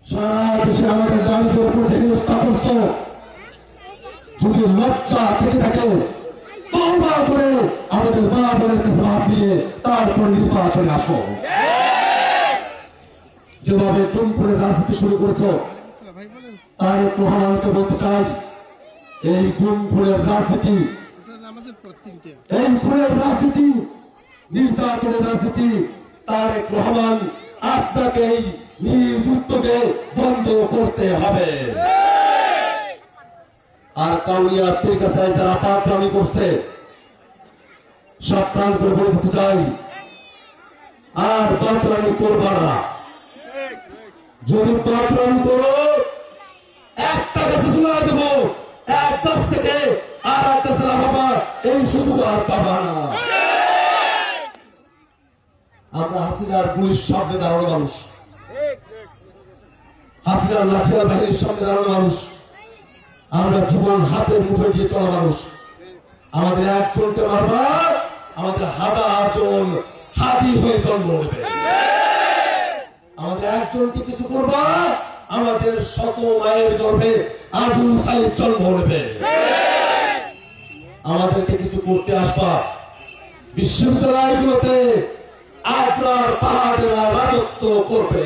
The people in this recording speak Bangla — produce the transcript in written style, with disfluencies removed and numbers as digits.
সারা দেশে আমাদের নারীদের উপর যে হেনস্থা করছো, যদি লজ্জা থেকে থাকে তওবা করে আমাদের মা বোনের কাছে মাপ নিয়ে তারপর নির্বাচনে আসো। যেভাবে গুমখুরের রাজনীতি শুরু করেছো, তারেক রহমানকে বলতে চাই, এই গুমখুরের রাজনীতি, এই খুনের রাজনীতি, নির্যাতনের রাজনীতি, তারেক রহমান আপনাকে এই নিজ উদ্যোগে বন্ধ করতে হবে। আর কাউনিয়ার পীরগাছায় যারা পাগলামি করছে, সাবধান করে বলে দিতে চাই, আর পাগলামি করবা না। যদি পাগলামি করো, একটা গাছে ঝুলাই দেবো, এক গাছ থেকে আর এক গাছে লাগাবা, এই সুযোগ আর পাবা না। আমরা হাসিনার পুলিশ সামনে দাঁড়ানো মানুষ, হাসিনার লাঠিয়ার বাহিনীর সামনে দাঁড়ানো মানুষ, আমরা জীবন হাতের মুঠোয় দিয়ে চলা মানুষ। আমাদের একজনকে মারবা, আমাদের হাজার জন হাদি হয়ে জন্ম নেবে। আমাদের একজনকে কিছু করবা, আমাদের শত মায়ের গর্ভে আবু সাইদ জন্ম নেবে। আমাদেরকে কিছু করতে আসবা, বিশ্ববিদ্যালয়গুলোতে আপনার পাহাড়েরা রাজত্ব করবে।